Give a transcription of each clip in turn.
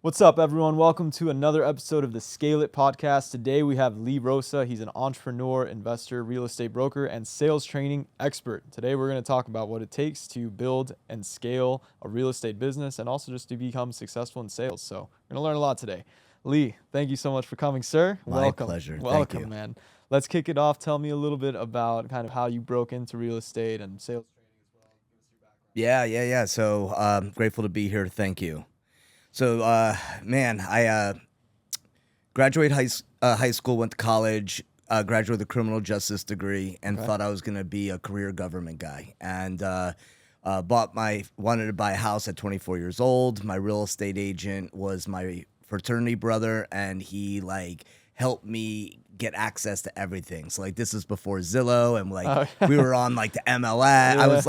What's up, everyone? Welcome to another episode of the Scale It podcast. Today we have Lee Rosa. He's an entrepreneur, investor, real estate broker, and sales training expert. Today we're going to talk about what it takes to build and scale a real estate business and also just to become successful in sales. So we're going to learn a lot today. Lee, thank you so much for coming, sir. My pleasure. Welcome, Thank you. man. Let's kick it off. Tell me a little bit about kind of how you broke into real estate and sales training as well. Give us your background. Yeah. So grateful to be here. Thank you. So, I graduated high school, went to college, graduated with a criminal justice degree, and thought I was going to be a career government guy. And wanted to buy a house at 24 years old. My real estate agent was my fraternity brother, and he helped me get access to everything. So this is before Zillow, and we were on the MLS. Yeah. I was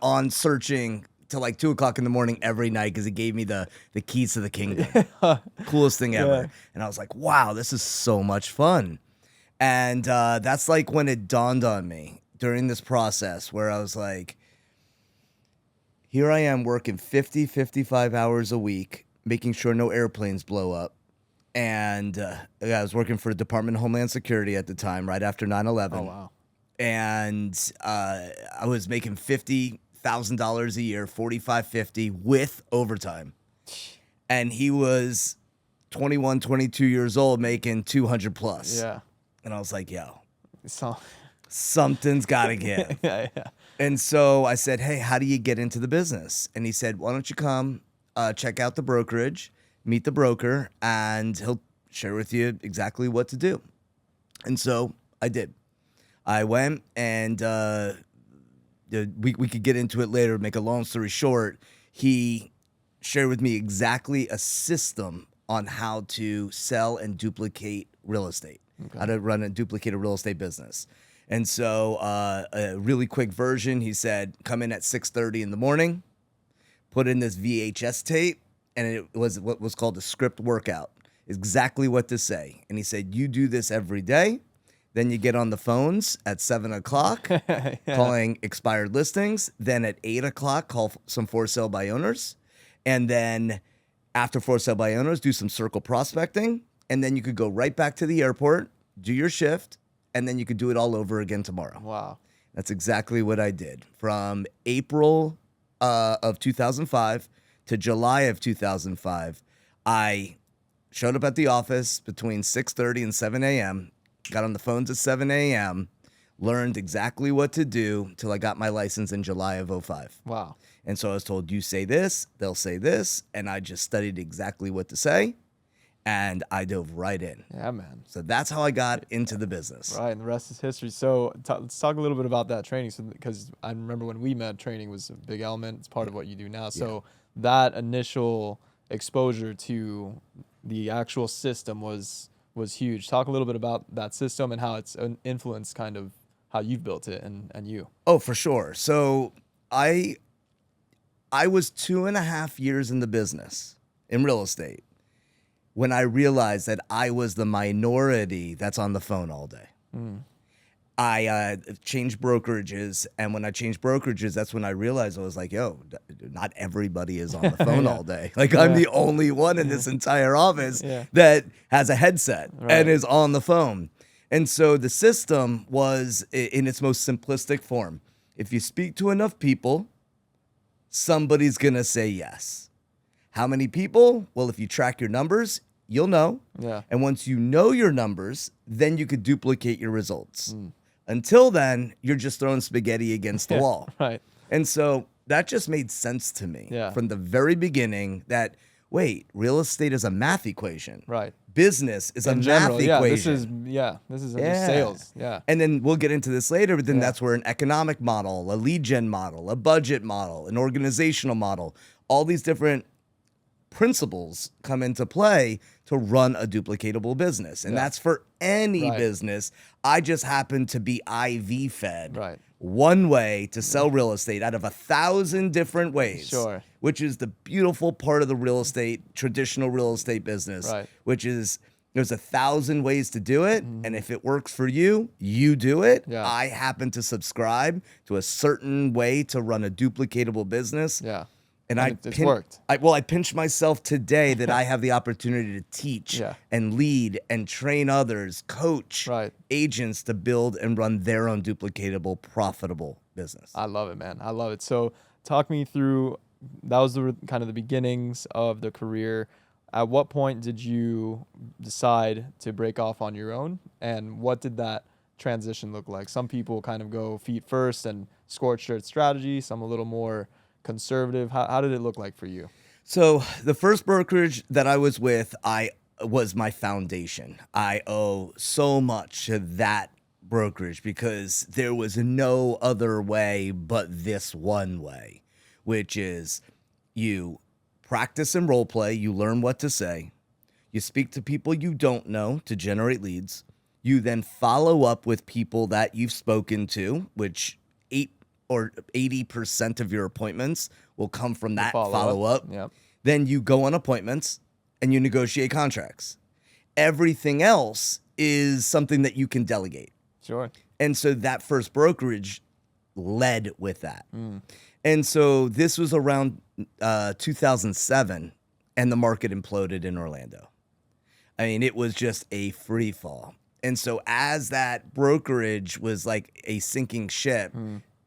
on searching till 2:00 in the morning every night because it gave me the keys to the kingdom. Coolest thing ever. Yeah. And I was like, wow, this is so much fun. And that's when it dawned on me during this process where I was like, here I am working 50, 55 hours a week, making sure no airplanes blow up. And I was working for the Department of Homeland Security at the time, right after 9/11. Oh, wow. And I was making $50,000 a year, 45, 50 with overtime. And he was 21, 22 years old making 200 plus. Yeah. And I was like, yo, So, something's got to give. yeah. And so I said, hey, how do you get into the business? And he said, why don't you come check out the brokerage, meet the broker, and he'll share with you exactly what to do. And so I did. I went and we could get into it later, make a long story short. He shared with me exactly a system on how to sell and duplicate real estate, how to run and duplicate a real estate business. And so a really quick version, he said, come in at 6:30 in the morning, put in this VHS tape, and it was what was called a script workout, exactly what to say. And he said, you do this every day. Then you get on the phones at 7 o'clock, calling expired listings. Then at 8 o'clock, call some for sale by owners. And then after for sale by owners, do some circle prospecting. And then you could go right back to the airport, do your shift, and then you could do it all over again tomorrow. Wow. That's exactly what I did. From April of 2005 to July of 2005, I showed up at the office between 6:30 and 7 a.m., got on the phones at 7 a.m., learned exactly what to do till I got my license in July of 2005. Wow. And so I was told, you say this, they'll say this, and I just studied exactly what to say, and I dove right in. Yeah, man. So that's how I got into the business. Right, and the rest is history. So let's talk a little bit about that training. So because I remember when we met, training was a big element. It's part of what you do now. So that initial exposure to the actual system was huge. Talk a little bit about that system and how it's influenced kind of how you've built it and you. Oh, for sure. So I was 2.5 years in the business in real estate when I realized that I was the minority that's on the phone all day. I changed brokerages, and when I changed brokerages, that's when I realized I was like, yo, not everybody is on the phone all day. I'm the only one in this entire office that has a headset and is on the phone. And so the system was in its most simplistic form. If you speak to enough people, somebody's going to say yes. How many people? Well, if you track your numbers, you'll know. Yeah. And once you know your numbers, then you could duplicate your results. Until then, you're just throwing spaghetti against the wall. Right. And so that just made sense to me Yeah. from the very beginning that, wait, real estate is a math equation. Right. Business is a In math general, equation. This is under sales. Yeah. And then we'll get into this later, but then that's where an economic model, a lead gen model, a budget model, an organizational model, all these different principles come into play to run a duplicatable business. And that's for any business. I just happen to be IV fed one way to sell real estate out of 1,000 different ways. Sure. Which is the beautiful part of the real estate, traditional real estate business, which is there's 1,000 ways to do it. And if it works for you, you do it. Yeah. I happen to subscribe to a certain way to run a duplicatable business. Yeah. And it's worked. I pinched myself today that I have the opportunity to teach Yeah. and lead and train others, coach Right. agents to build and run their own duplicatable, profitable business. I love it, man. I love it. So talk me through, that was the kind of the beginnings of the career. At what point did you decide to break off on your own? And what did that transition look like? Some people kind of go feet first and scorched earth strategy, some a little more conservative. How did it look like for you? So the first brokerage that I was with, I was my foundation. I owe so much to that brokerage because there was no other way but this one way, which is you practice and role play, you learn what to say, you speak to people you don't know to generate leads, you then follow up with people that you've spoken to, which 80% of your appointments will come from that follow up. Yep. Then you go on appointments and you negotiate contracts. Everything else is something that you can delegate. Sure. And so that first brokerage led with that. And so this was around 2007, and the market imploded in Orlando. I mean, it was just a free fall. And so as that brokerage was like a sinking ship,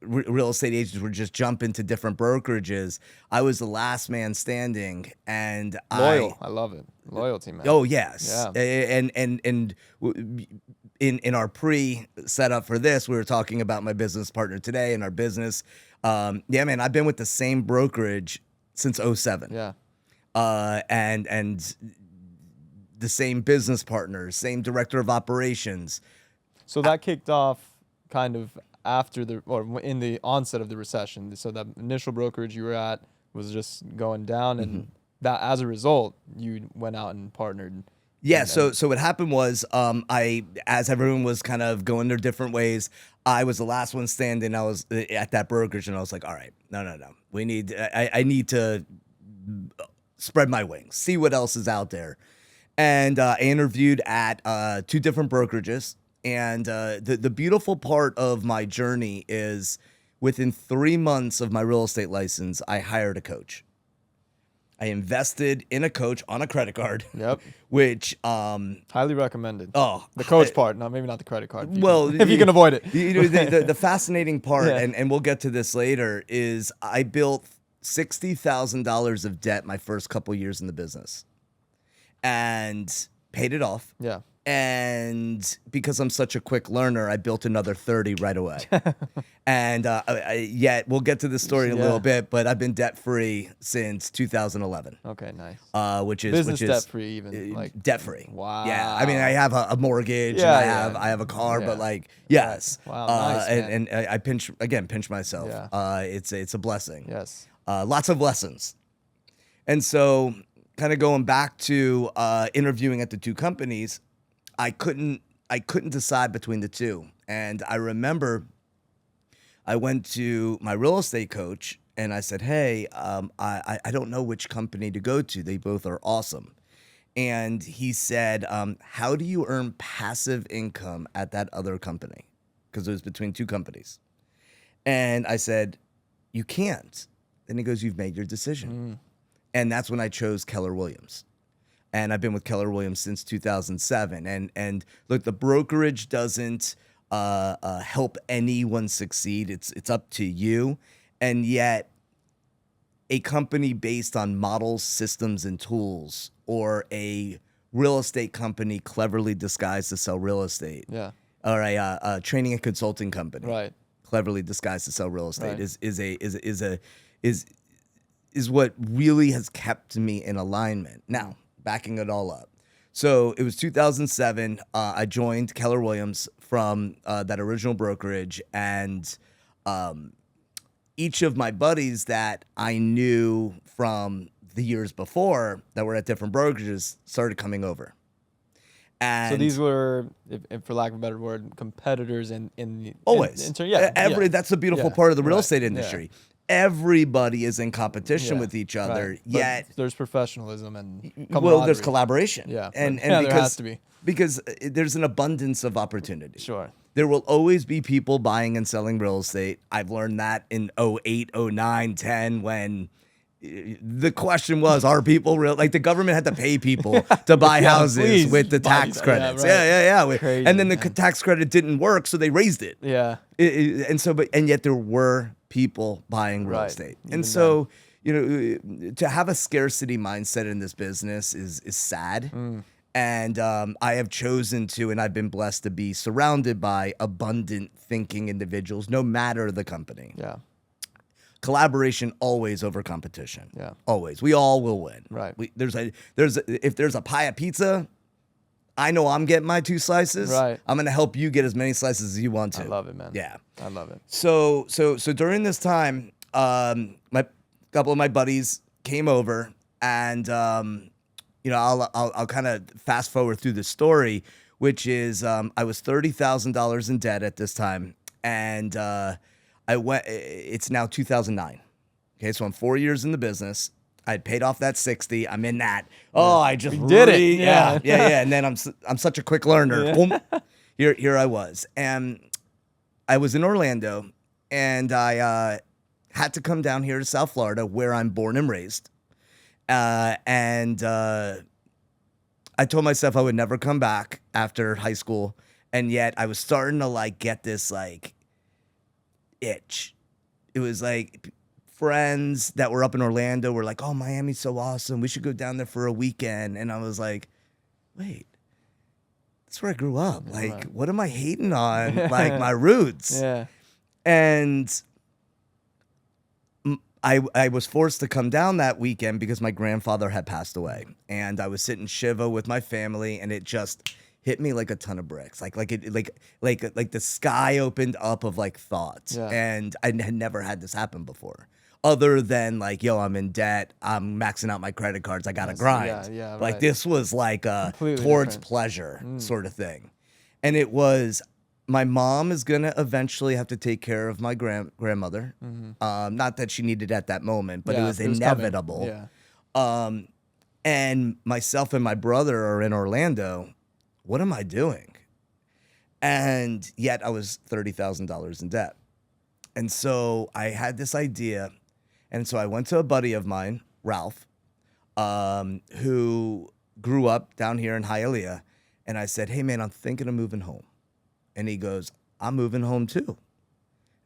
real estate agents would just jump into different brokerages. I was the last man standing, and Loyal. I love it. Loyalty, man. Oh yes. Yeah. And in our pre-setup for this, we were talking about my business partner today and our business. Yeah, man, I've been with the same brokerage since 2007. Yeah. And the same business partners, same director of operations. So that kicked off kind of after in the onset of the recession. So that initial brokerage you were at was just going down, and that as a result, you went out and partnered. Yeah. So what happened was, as everyone was kind of going their different ways, I was the last one standing. I was at that brokerage, and I was like, all right, no. I need to spread my wings, see what else is out there. And I interviewed at 2 different brokerages. And the beautiful part of my journey is within 3 months of my real estate license, I hired a coach. I invested in a coach on a credit card. Yep. Which highly recommended. Oh, the coach part, maybe not the credit card. If you can avoid it. The fascinating part, and we'll get to this later, is I built $60,000 of debt my first couple years in the business, and paid it off. Yeah. And because I'm such a quick learner, I built another 30 right away. And yet we'll get to the story in a little bit, but I've been debt free since 2011. Okay, nice. Which is business debt free, even like debt free. Wow. Yeah, I mean, I have a mortgage, and I have a car, but like, yes. Wow. Nice, and I pinch myself. Yeah. It's a blessing. Yes. Lots of lessons. And so, kind of going back to interviewing at the 2 companies, I couldn't decide between the 2. And I remember I went to my real estate coach and I said, hey, I don't know which company to go to. They both are awesome. And he said, how do you earn passive income at that other company? Because it was between 2 companies. And I said, you can't. Then he goes, you've made your decision. And that's when I chose Keller Williams. And I've been with Keller Williams since 2007. And look, the brokerage doesn't help anyone succeed. It's up to you. And yet, a company based on models, systems, and tools, or a real estate company cleverly disguised to sell real estate, or a training and consulting company, cleverly disguised to sell real estate, is what really has kept me in alignment. Now, backing it all up. So it was 2007. I joined Keller Williams from that original brokerage, and each of my buddies that I knew from the years before that were at different brokerages started coming over. And so these were, if for lack of a better word, competitors in always. That's the beautiful part of the real estate industry. Yeah. Everybody is in competition with each other, yet there's professionalism and there's collaboration. And there has to be, because there's an abundance of opportunity. Sure. There will always be people buying and selling real estate. I've learned that in 08, 09, 10, when the question was, are people real? Like the government had to pay people to buy houses please with the buy tax these. credits. Yeah, right. Yeah. Crazy, And then the man. tax credit didn't work, so they raised it. Yeah. And yet there were people buying real Right. estate. Even And so, to have a scarcity mindset in this business is sad. And I have chosen to, and I've been blessed to be surrounded by abundant thinking individuals, no matter the company. Yeah. Collaboration always over competition. Yeah. Always. We all will win. Right. If there's a pie of pizza, I know I'm getting my 2 slices. Right. I'm gonna help you get as many slices as you want to. I love it, man. Yeah. I love it. So during this time, my couple of my buddies came over, and I'll kind of fast forward through the story, which is I was $30,000 in debt at this time, and I went. It's now 2009. Okay, so I'm 4 years in the business. I paid off that 60. I'm in that. Oh, I just did it. Yeah. Yeah. And then I'm such a quick learner. Boom. Here I was, and I was in Orlando, and I had to come down here to South Florida, where I'm born and raised. And I told myself I would never come back after high school, and yet I was starting to like get this like itch. It was like friends that were up in Orlando were like, "Oh, Miami's so awesome. We should go down there for a weekend." And I was like, "Wait, that's where I grew up. Like, right. what am I hating on? Like my roots." Yeah. And I was forced to come down that weekend because my grandfather had passed away, and I was sitting Shiva with my family, and it just hit me like a ton of bricks, like the sky opened up of like thoughts, Yeah. and I had never had this happen before, other than like, yo, I'm in debt, I'm maxing out my credit cards, I gotta grind. Yeah, Like right. this was like a Completely towards different. pleasure sort of thing, and it was. My mom is gonna eventually have to take care of my grandmother. Not that she needed at that moment, but Yeah, it was coming. inevitable. Yeah. And myself and my brother are in Orlando. What am I doing? And yet I was $30,000 in debt. And so I had this idea. And so I went to a buddy of mine, Ralph, who grew up down here in Hialeah. And I said, "Hey, man, I'm thinking of moving home." And he goes, "I'm moving home too."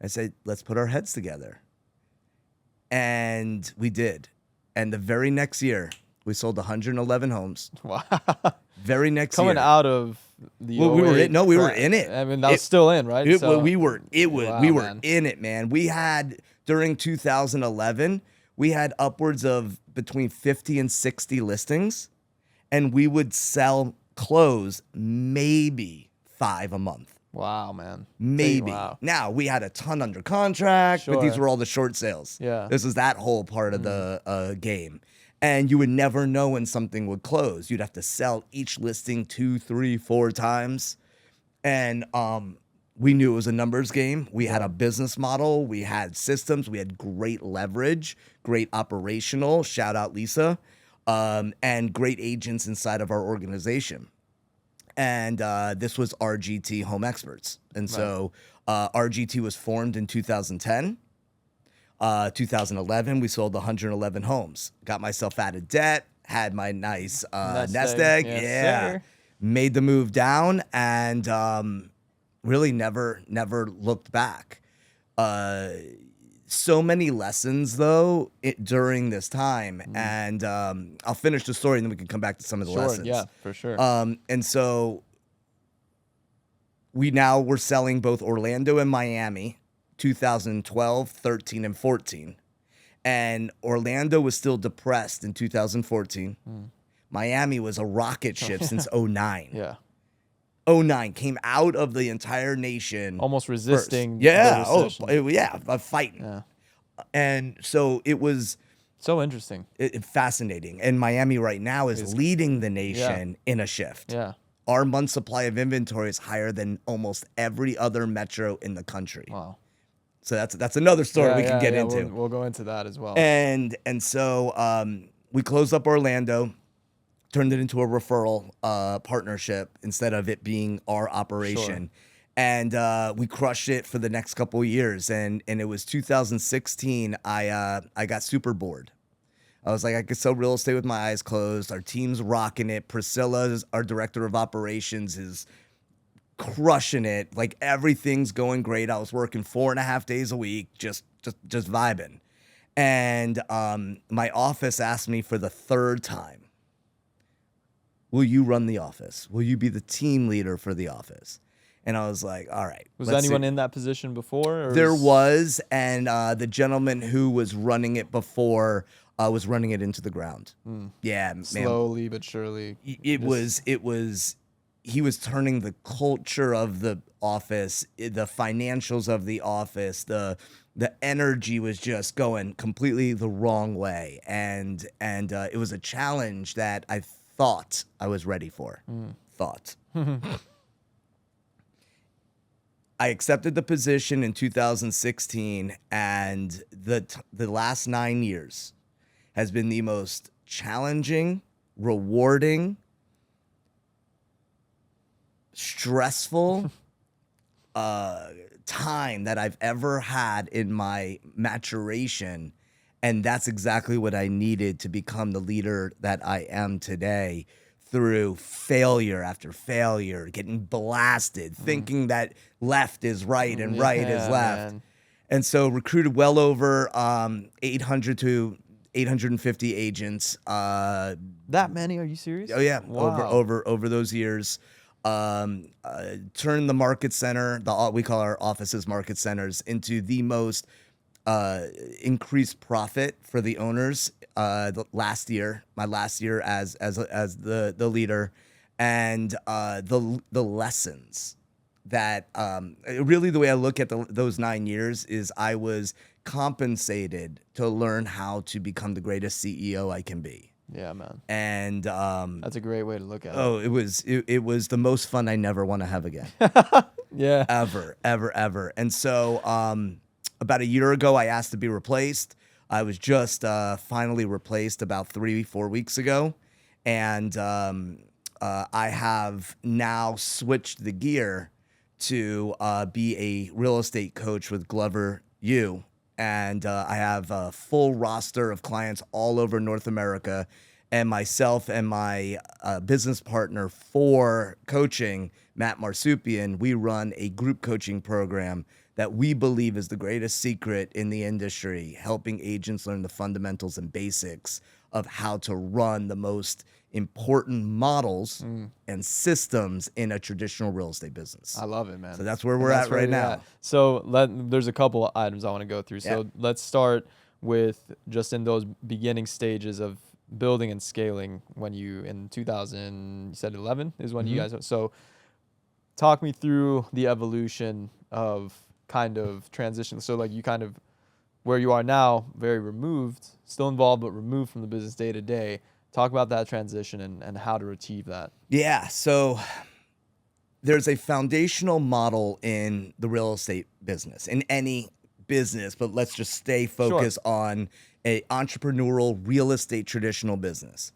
I said, "Let's put our heads together." And we did. And the very next year, we sold 111 homes. Wow. Very next Coming year. out of the Well, we were 08 we were crash. in it. I mean, that was still in, right? We were Wow, we were man. in it, man. We had during 2011, we had upwards of between 50 and 60 listings, and we would close maybe 5 a month. Wow, man. Maybe. Wow. Now, we had a ton under contract, but these Sure. were all the short sales. Yeah. This was that whole part of the game. And you would never know when something would close. You'd have to sell each listing 2, 3, 4 times. And we knew it was a numbers game. We had a business model. We had systems. We had great leverage, great operational, shout out Lisa, and great agents inside of our organization. And this was RGT Home Experts. And so RGT was formed in 2010. 2011, we sold 111 homes. Got myself out of debt, had my nice nest egg. Yes, Yeah. sir. Made the move down, and really never looked back. So many lessons, though, during this time. And I'll finish the story, and then we can come back to some of the lessons. Yeah, for sure. And so we now were selling both Orlando and Miami, 2012, 13, and 14. And Orlando was still depressed in 2014. Miami was a rocket ship since 09. Yeah. 09 came out of the entire nation. Almost resisting. First. Yeah. The recession. Fighting. Yeah. And so it was So interesting. fascinating. And Miami right now is leading the nation in a shift. Yeah. Our month supply of inventory is higher than almost every other metro in the country. Wow. So that's another story we can get into. We'll go into that as well. And so we closed up Orlando, turned it into a referral partnership instead of it being our operation. Sure. And we crushed it for the next couple of years. And it was 2016, I got super bored. I was like, I could sell real estate with my eyes closed. Our team's rocking it. Priscilla, our director of operations, is crushing it. Like everything's going great. I was working 4.5 days a week, just vibing. And my office asked me for the third time, will you run the office? Will you be the team leader for the office? And I was like, all right. Was anyone in that position before? Or there was, and the gentleman who was running it before was running it into the ground. Yeah, man. Slowly but surely. It was. He was turning the culture of the office, the financials of the office, the energy was just going completely the wrong way, and it was a challenge that I thought I was ready for. Thought. I accepted the position in 2016, and the last 9 years has been the most challenging, rewarding, stressful time that I've ever had in my maturation. And that's exactly what I needed to become the leader that I am today, through failure after failure, getting blasted, thinking that left is right and right is left. Man. And so recruited well over 800 to 850 agents. That many? Are you serious? Oh yeah, Wow. over those years. Turned the market center, we call our offices market centers, into the most increased profit for the owners my last year as the leader, and the lessons that really, the way I look at those 9 years is I was compensated to learn how to become the greatest CEO I can be. Yeah, man. And That's a great way to look at it. oh, it was the most fun I never want to have again. Yeah. Ever. And so about a year ago, I asked to be replaced. I was just finally replaced about 3-4 weeks ago. And I have now switched the gear to be a real estate coach with Glover U. And I have a full roster of clients all over North America. And myself and my business partner for coaching, Matt Marsupian, we run a group coaching program that we believe is the greatest secret in the industry, helping agents learn the fundamentals and basics of how to run the most important models and systems in a traditional real estate business. I love it, man. So that's where we're at right now. At. So there's a couple of items I want to go through. So let's start with just in those beginning stages of building and scaling when you, in 2000, you said 11 is when you guys, so talk me through the evolution of kind of transition. So like you kind of, where you are now, very removed, still involved, but removed from the business day to day. Talk about that transition and how to achieve that. Yeah. So there's a foundational model in the real estate business, in any business, but let's just stay focused on a entrepreneurial real estate traditional business.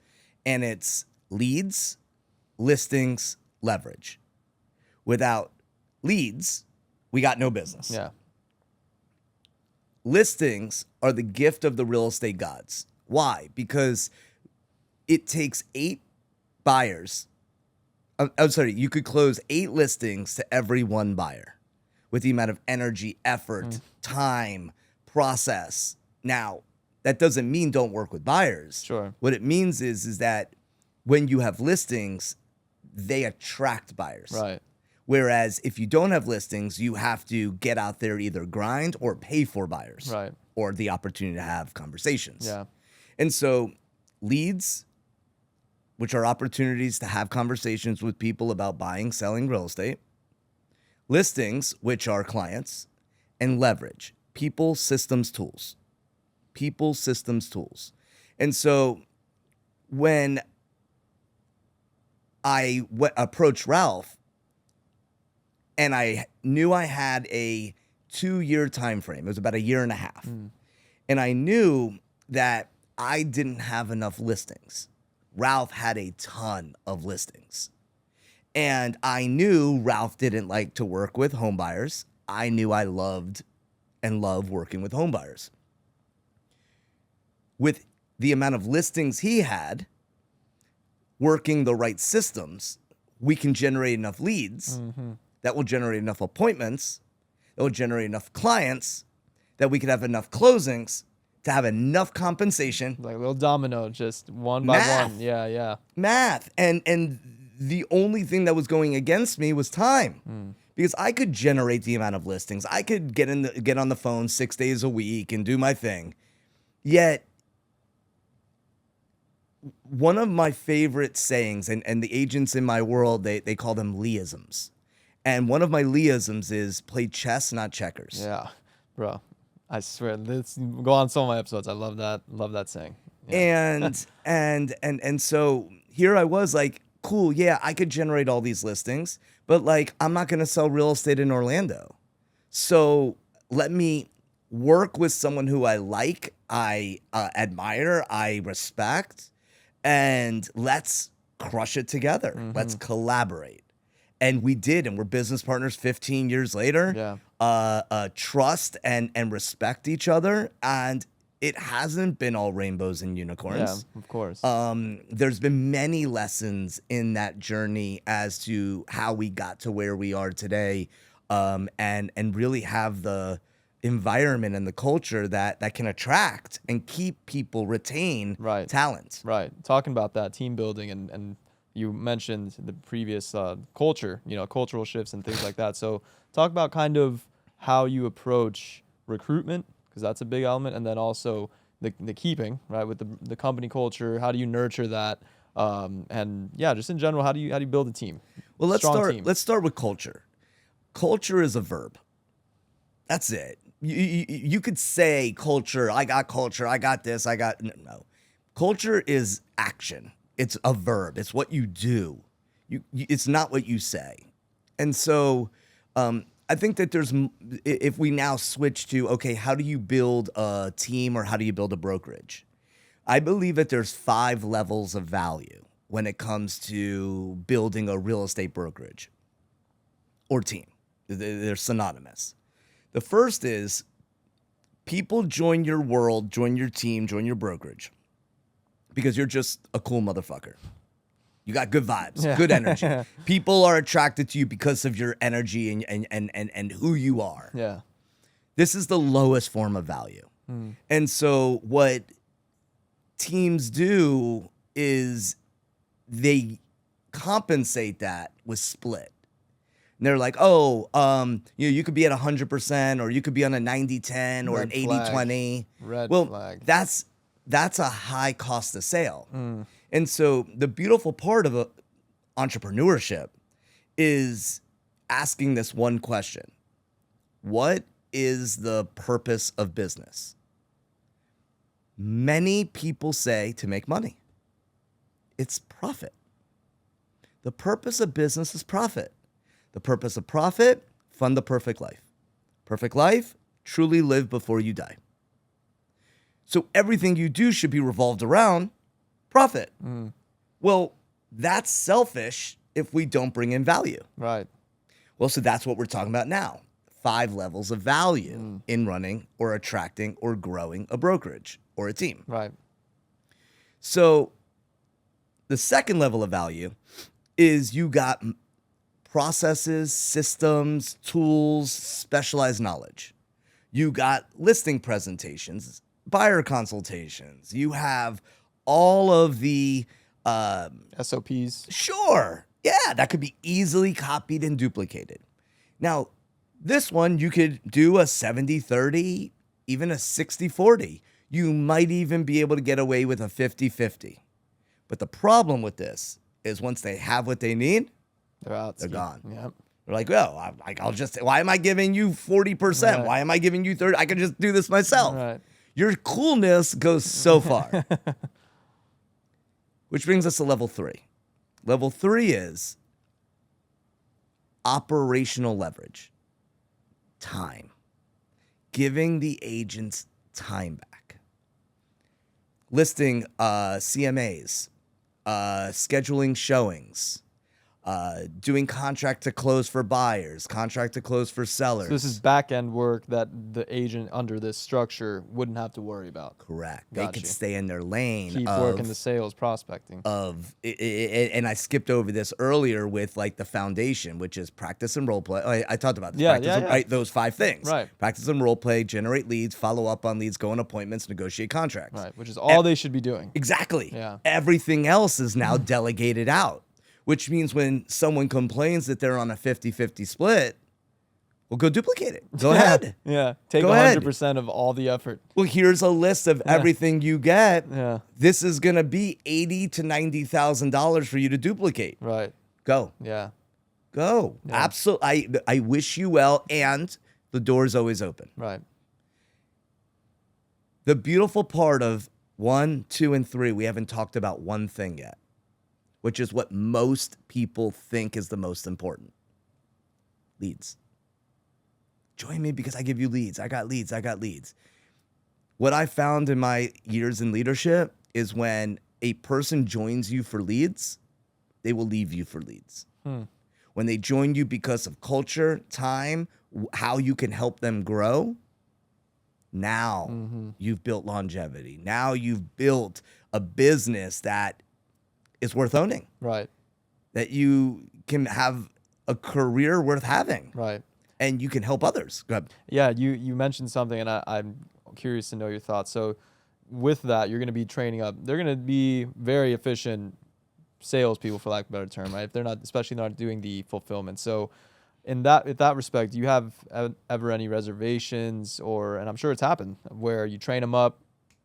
And it's leads, listings, leverage. Without leads, we got no business. Yeah. Listings are the gift of the real estate gods. Why? Because it takes 8 buyers. I'm sorry, you could close 8 listings to every 1 buyer with the amount of energy, effort, time, process. Now, that doesn't mean don't work with buyers. Sure. What it means is that when you have listings, they attract buyers. Right. Whereas if you don't have listings, you have to get out there, either grind or pay for buyers. Right. Or the opportunity to have conversations. Yeah. And so leads, which are opportunities to have conversations with people about buying, selling real estate. Listings, which are clients. And leverage, people, systems, tools. People, systems, tools. And so when I approached Ralph, and I knew I had a 2-year time frame. It was about 1.5 years. And I knew that I didn't have enough listings. Ralph had a ton of listings. And I knew Ralph didn't like to work with home buyers. I knew I loved and love working with home buyers. With the amount of listings he had, working the right systems, we can generate enough leads that will generate enough appointments, that will generate enough clients, that we could have enough closings to have enough compensation. Like a little domino, just one by Math. one. Yeah. Math. And the only thing that was going against me was time. Because I could generate the amount of listings. I could get on the phone 6 days a week and do my thing. Yet one of my favorite sayings, and the agents in my world, they call them Leeisms. And one of my Leeisms is play chess, not checkers. Yeah, bro. I swear, let's go on some of my episodes. I love that saying. Yeah. And so here I was like, cool, yeah, I could generate all these listings, but like I'm not gonna sell real estate in Orlando. So let me work with someone who I like, I admire, I respect, and let's crush it together. Let's collaborate. And we did, and we're business partners 15 years later. Yeah. Trust and respect each other, and it hasn't been all rainbows and unicorns. Yeah, of course. There's been many lessons in that journey as to how we got to where we are today, and really have the environment and the culture that can attract and keep people, retain talent. Right. Talking about that team building and you mentioned the previous culture, cultural shifts and things like that. So talk about kind of how you approach recruitment, because that's a big element, and then also the keeping, right, with the company culture. How do you nurture that? And yeah, just in general, how do you build a team? Well, Team. let's start with culture. Culture is a verb. That's it. You could say culture, I got this, no. Culture is action. It's a verb. It's what you do. It's not what you say. And so I think that if we now switch to, okay, how do you build a team or how do you build a brokerage? I believe that there's 5 levels of value when it comes to building a real estate brokerage or team. They're synonymous. The first is people join your world, join your team, join your brokerage because you're just a cool motherfucker. You got good vibes, good energy. People are attracted to you because of your energy and who you are. Yeah. This is the lowest form of value. And so what teams do is they compensate that with split. And they're like, you could be at 100% or you could be on a 90-10 or an 80-20. Red well, flag. That's a high cost of sale. And so the beautiful part of entrepreneurship is asking this one question. What is the purpose of business? Many people say to make money. It's profit. The purpose of business is profit. The purpose of profit, fund the perfect life. Perfect life, truly live before you die. So everything you do should be revolved around profit. Well, that's selfish if we don't bring in value. Right. Well, so that's what we're talking about now. 5 levels of value in running or attracting or growing a brokerage or a team. Right. So the second level of value is you got processes, systems, tools, specialized knowledge. You got listing presentations, buyer consultations. You have all of the SOPs. Sure. Yeah, that could be easily copied and duplicated. Now, this one, you could do a 70-30, even a 60-40. You might even be able to get away with a 50-50. But the problem with this is once they have what they need, they're out. They're gone. Yep. They're like, well, why am I giving you 40%? Right. Why am I giving you 30? I can just do this myself. Right. Your coolness goes so far. Which brings us to level 3. Level 3 is operational leverage. Time. Giving the agents time back. Listing CMAs, scheduling showings, doing contract to close for buyers, contract to close for sellers. So this is back end work that the agent under this structure wouldn't have to worry about. Correct. They Got could you. stay in their lane. Keep working the sales prospecting. And I skipped over this earlier with like the foundation, which is practice and role play. I talked about this. Yeah, Practice and, yeah. right, those 5 things. Right. Practice and role play, generate leads, follow up on leads, go on appointments, negotiate contracts. Right, which is all they should be doing. Exactly. Yeah. Everything else is now delegated out, which means when someone complains that they're on a 50-50 split, well, go duplicate it. Go ahead. Yeah, take Go ahead. 100% of all the effort. Well, here's a list of everything you get. Yeah. This is going to be $80,000 to $90,000 for you to duplicate. Right. Go. Yeah. Go. Yeah. Absolutely. I wish you well, and the door's always open. Right. The beautiful part of 1, 2, and 3, we haven't talked about one thing yet, which is what most people think is the most important. Leads. Join me because I give you leads. I got leads. I got leads. What I found in my years in leadership is when a person joins you for leads, they will leave you for leads. When they join you because of culture, time, how you can help them grow, now you've built longevity. Now you've built a business that is worth owning, Right. that you can have a career worth having, Right. and you can help others. Go ahead. Yeah, you mentioned something, and I'm curious to know your thoughts. So with that, you're going to be training up. They're going to be very efficient salespeople, for lack of a better term, right? If they're not, especially not doing the fulfillment. So in that respect, do you have ever any reservations, and I'm sure it's happened, where you train them up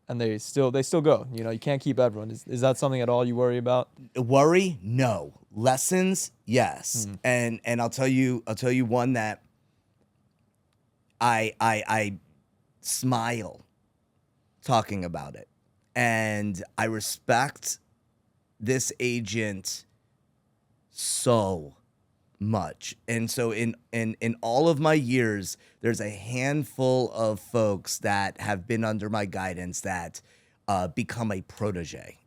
and they still go? You know, you can't keep everyone. Is that something at all you worry about? Worry? No. Lessons? Yes. And I'll tell you one that I smile talking about it. And I respect this agent so much. And so in all of my years, there's a handful of folks that have been under my guidance that become a protege.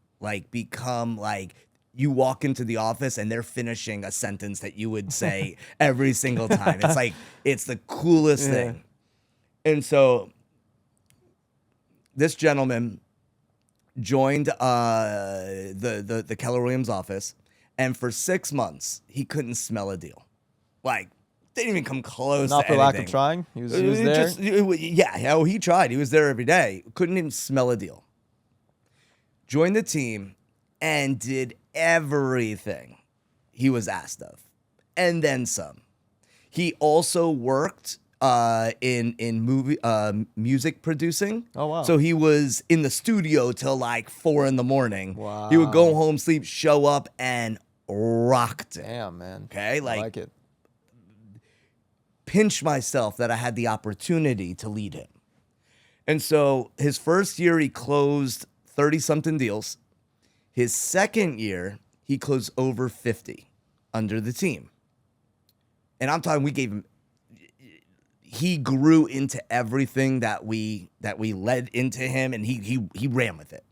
You walk into the office and they're finishing a sentence that you would say every single time. It's like, it's the coolest thing. And so this gentleman joined the Keller Williams office, and for 6 months, he couldn't smell a deal. Like, didn't even come close Not to for anything. lack of trying. He was there. He tried. He was there every day. Couldn't even smell a deal. Joined the team and did everything he was asked of, and then some. He also worked in movie music producing. Oh, wow. So he was in the studio till like 4 a.m. Wow. He would go home, sleep, show up, and rocked it. Damn, man. Okay, I like it. Pinch myself that I had the opportunity to lead him. And so his first year, he closed 30-something deals. His second year, he closed over 50 under the team. And I'm talking, we gave him, he grew into everything that we led into him, and he ran with it.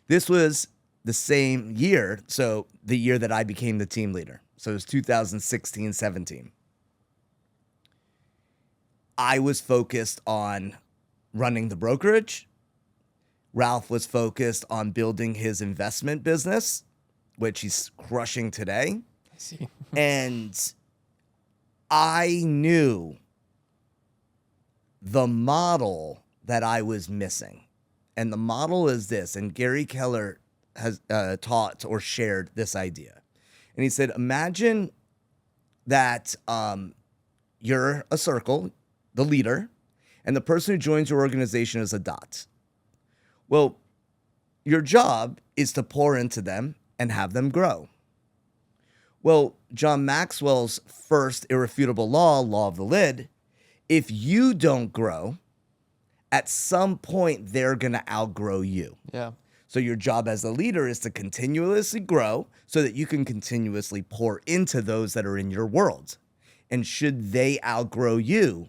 This was the same year, so the year that I became the team leader. So it was 2016-17. I was focused on running the brokerage. Ralph was focused on building his investment business, which he's crushing today. I see. And I knew the model that I was missing. And the model is this, and Gary Keller has taught or shared this idea. And he said, imagine that you're a circle, the leader, and the person who joins your organization is a dot. Well, your job is to pour into them and have them grow. Well, John Maxwell's first irrefutable law of the lid, if you don't grow, at some point they're going to outgrow you. Yeah. So your job as a leader is to continuously grow so that you can continuously pour into those that are in your world. And should they outgrow you,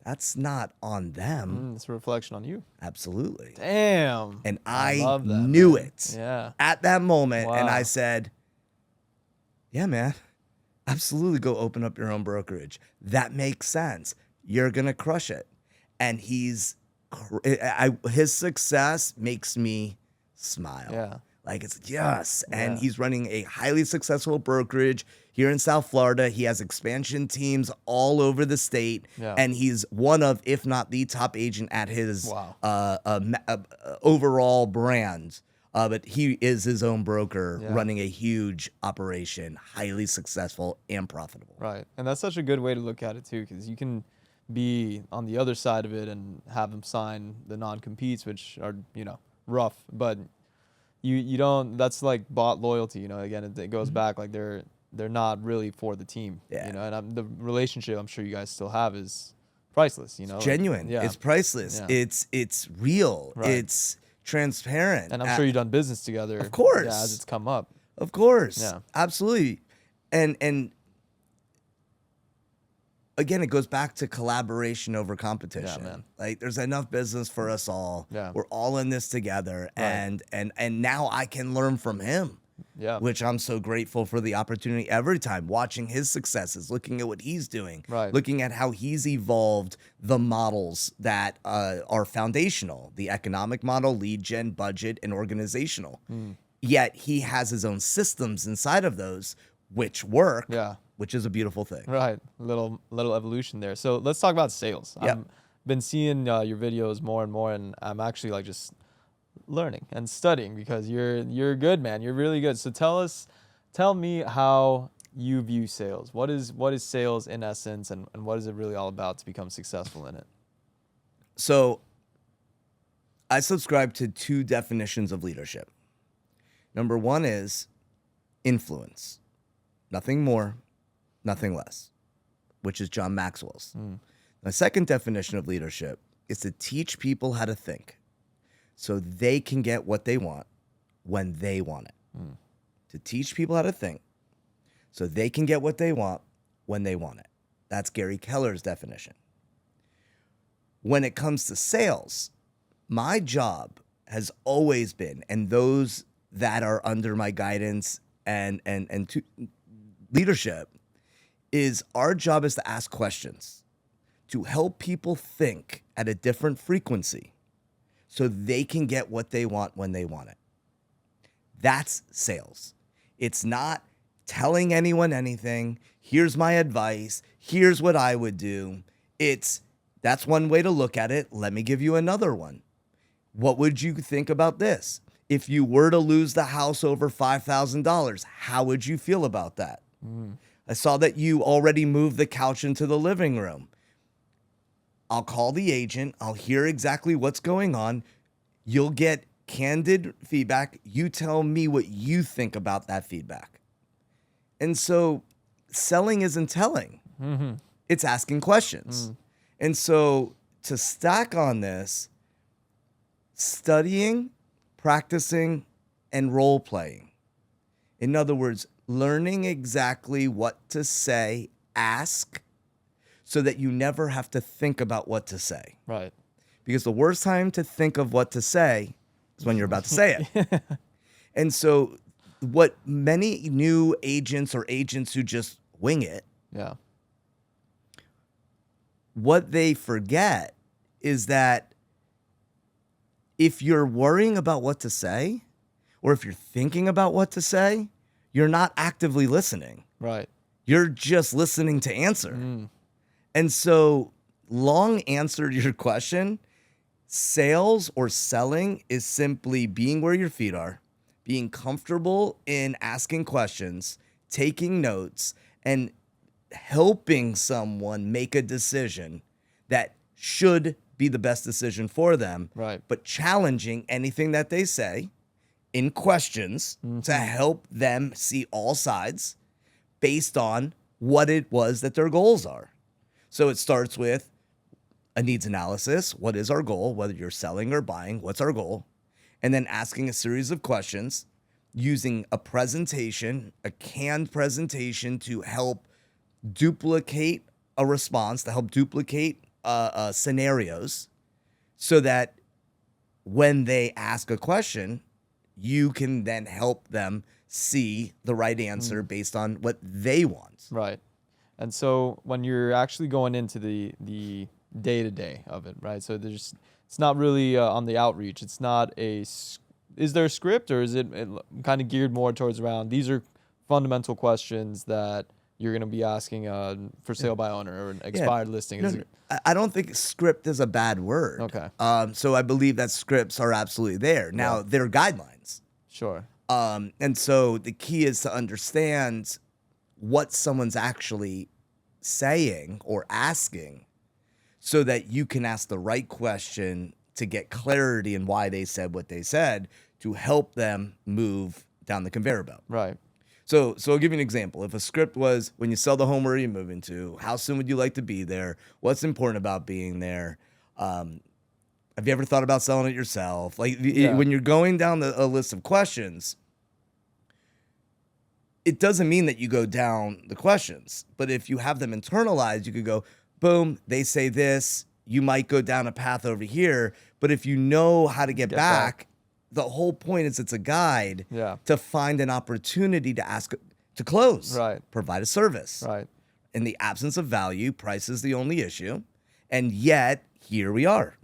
that's not on them. It's a reflection on you. Absolutely. Damn. And I I love that, knew man. it Yeah. at that moment. And Wow. I said, yeah, man, absolutely go open up your own brokerage. That makes sense. You're going to crush it. And his success makes me smile. Yeah. Like, it's yes. And Yeah. he's running a highly successful brokerage here in South Florida. He has expansion teams all over the state. Yeah. And he's one of, if not the top agent at his Wow. overall brand. But he is his own broker Yeah. running a huge operation, highly successful and profitable. Right. And that's such a good way to look at it too, because you can be on the other side of it and have them sign the non-competes, which are, rough, but you don't, that's like bought loyalty, again, it goes back, like they're not really for the team, Yeah. and the relationship I'm sure you guys still have is priceless, Genuine. Yeah. It's priceless. Yeah. It's real. Right. It's transparent. And I'm sure you've done business together. Of course. Yeah, as it's come up. Of course. Yeah. Absolutely. And again, it goes back to collaboration over competition. Yeah, man. Like, there's enough business for us all. Yeah. We're all in this together. Right. And now I can learn from him. Yeah. Which I'm so grateful for the opportunity every time, watching his successes, looking at what he's doing, Right. looking at how he's evolved the models that are foundational, the economic model, lead gen, budget, and organizational. Yet he has his own systems inside of those which work, Yeah. which is a beautiful thing. Right. Little evolution there. So let's talk about sales. Yep. I've been seeing your videos more and more, and I'm actually like just learning and studying because you're good, man. You're really good. So tell me how you view sales. What is sales in essence, and what is it really all about to become successful in it? So I subscribe to two definitions of leadership. Number one is influence. Nothing more, nothing less, which is John Maxwell's. The second definition of leadership is to teach people how to think so they can get what they want when they want it. To teach people how to think so they can get what they want when they want it. That's Gary Keller's definition. When it comes to sales, my job has always been, and those that are under my guidance and to leadership, is our job is to ask questions, to help people think at a different frequency so they can get what they want when they want it. That's sales. It's not telling anyone anything. Here's my advice. Here's what I would do. That's one way to look at it. Let me give you another one. What would you think about this? If you were to lose the house over $5,000, how would you feel about that? I saw that you already moved the couch into the living room. I'll call the agent. I'll hear exactly what's going on. You'll get candid feedback. You tell me what you think about that feedback. And so selling isn't telling. It's asking questions. And so to stack on this, studying, practicing, and role playing. In other words, learning exactly what to say, ask, so that you never have to think about what to say. Right. Because the worst time to think of what to say is when you're about to say it. And so what many new agents or agents who just wing it, Yeah. what they forget is that if you're worrying about what to say, or if you're thinking about what to say, you're not actively listening. Right. You're just listening to answer. And so, long answer to your question, sales or selling is simply being where your feet are, being comfortable in asking questions, taking notes, and helping someone make a decision that should be the best decision for them, Right. but challenging anything that they say in questions to help them see all sides based on what it was that their goals are. So it starts with a needs analysis. What is our goal? Whether you're selling or buying, what's our goal? And then asking a series of questions using a presentation, a canned presentation to help duplicate a response, to help duplicate scenarios so that when they ask a question, you can then help them see the right answer based on what they want. Right. And so when you're actually going into the day-to-day of it, right? So it's not really on the outreach. It's not is there a script, or is it kind of geared more towards around these are fundamental questions that you're going to be asking for sale by owner or an expired listing? No, I don't think script is a bad word. Okay. So I believe that scripts are absolutely there. Now, they're guidelines. Sure. And so the key is to understand what someone's actually saying or asking so that you can ask the right question to get clarity in why they said what they said to help them move down the conveyor belt. Right. So I'll give you an example. If a script was, when you sell the home, where are you moving to? How soon would you like to be there? What's important about being there? Have you ever thought about selling it yourself? Like when you're going down a list of questions, it doesn't mean that you go down the questions. But if you have them internalized, you could go, boom, they say this. You might go down a path over here. But if you know how to get back, the whole point is it's a guide to find an opportunity to ask to close, provide a service. Right. In the absence of value, price is the only issue. And yet, here we are.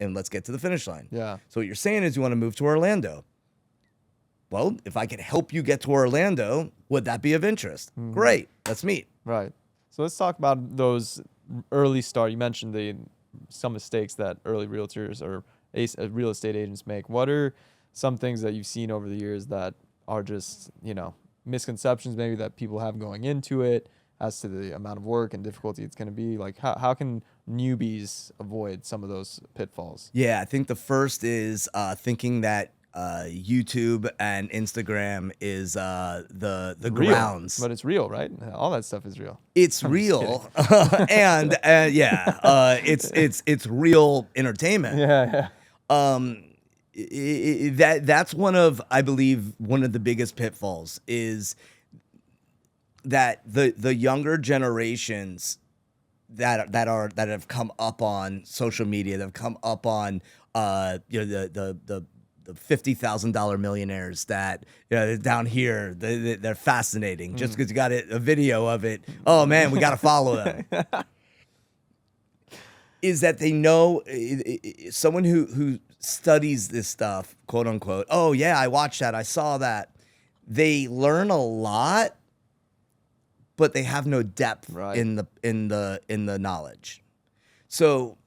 And let's get to the finish line. Yeah. So what you're saying is you want to move to Orlando. Well, if I can help you get to Orlando, would that be of interest? Great. Let's meet. Right. So let's talk about those early start. You mentioned some mistakes that early realtors or real estate agents make. What are some things that you've seen over the years that are just, misconceptions maybe that people have going into it as to the amount of work and difficulty it's going to be? Like how can newbies avoid some of those pitfalls? Yeah, I think the first is thinking that YouTube and Instagram is the real, grounds. But it's real, right? All that stuff is real. It's real, and it's real entertainment. Yeah. That's I believe one of the biggest pitfalls is that the younger generations that have come up on social media, that have come up on the $50,000 millionaires that down here, they're fascinating just because you got a video of it. Oh man, we got to follow them. Is that they know someone who studies this stuff, quote unquote. Oh yeah, I watched that. I saw that. They learn a lot, but they have no depth in the knowledge. So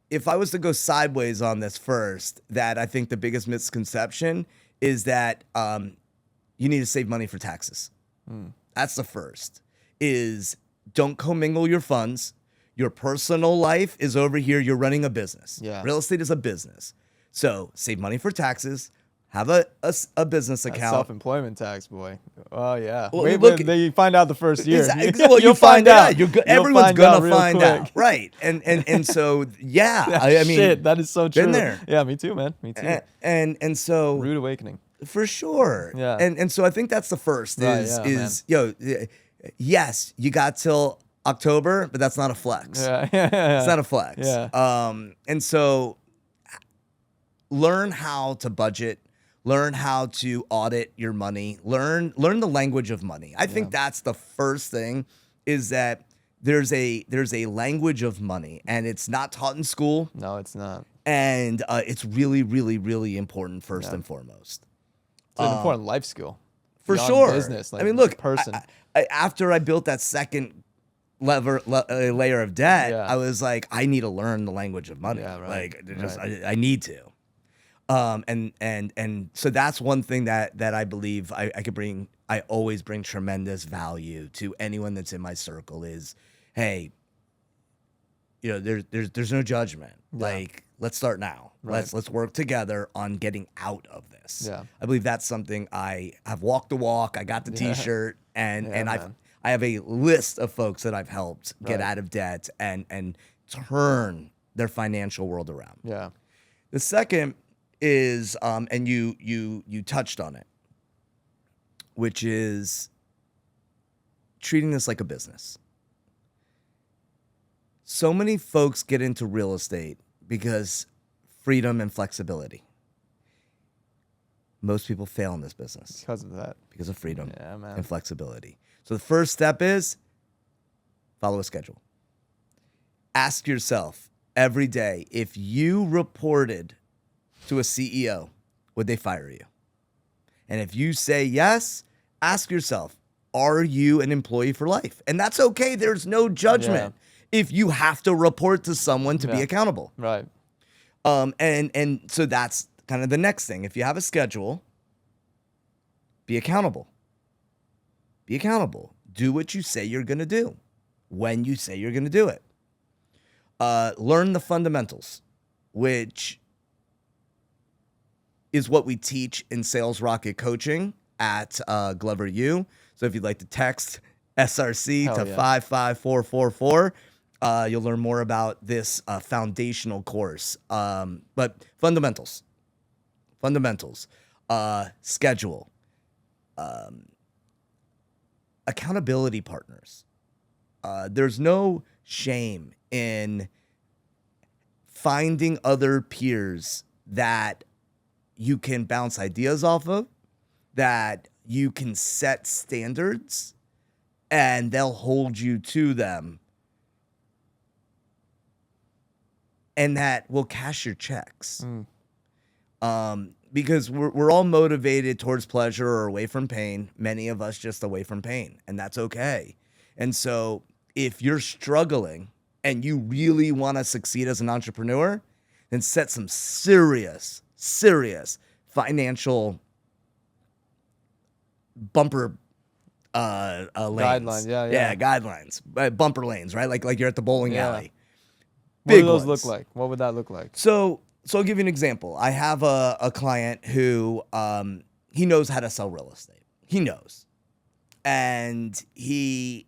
if I was to go sideways on this first, that I think the biggest misconception is that you need to save money for taxes. That's the first. Is don't commingle your funds. Your personal life is over here. You're running a business. Yeah. Real estate is a business. So save money for taxes. Have a business account. Self-employment tax, boy. Oh yeah. Well, Wait, look, you find out the first year. Well, you find out. Everyone's gonna find quick. out, right? And so yeah, I mean, shit, that is so true. Been there. Yeah, me too, man. Me too. And so Rude awakening. for sure. Yeah. And so I think that's the first yes, you got till October, but that's not a flex. Yeah. It's not a flex. Yeah. And so learn how to budget. Learn how to audit your money. Learn the language of money. I think that's the first thing, is that there's a language of money, and it's not taught in school. No, it's not. And it's really, really, really important first and foremost. It's an important life skill. For beyond sure. Business. Like, I mean, look, person. After I built that second layer of debt, I was like, I need to learn the language of money. Yeah, right. Like, I need to. And so that's one thing that I believe I could bring. I always bring tremendous value to anyone that's in my circle. Is, hey, there's no judgment. Like, let's start now. Right. Let's work together on getting out of this. Yeah. I believe that's something I have walked the walk. I got the T-shirt, and I have a list of folks that I've helped get out of debt and turn their financial world around. Yeah. The second is, and you touched on it, which is treating this like a business. So many folks get into real estate because freedom and flexibility. Most people fail in this business Because of that. because of freedom Yeah, man. and flexibility. So the first step is follow a schedule. Ask yourself every day, if you reported to a CEO, would they fire you? And if you say yes, ask yourself, are you an employee for life? And that's okay. There's no judgment if you have to report to someone to be accountable. Right. And so that's kind of the next thing. If you have a schedule, be accountable. Be accountable. Do what you say you're going to do when you say you're going to do it. Learn the fundamentals, which is what we teach in Sales Rocket Coaching at Glover U. So if you'd like to text SRC to 55444, you'll learn more about this foundational course. But fundamentals, schedule, accountability partners. There's no shame in finding other peers that you can bounce ideas off of, that you can set standards, and they'll hold you to them, and that will cash your checks. Because we're all motivated towards pleasure or away from pain. Many of us just away from pain, and that's okay. And so if you're struggling and you really want to succeed as an entrepreneur, then set some serious financial bumper lanes. Guidelines, guidelines, bumper lanes, right? Like you're at the bowling alley. What do those look like? What would that look like? So I'll give you an example. I have a client who he knows how to sell real estate. He knows, and he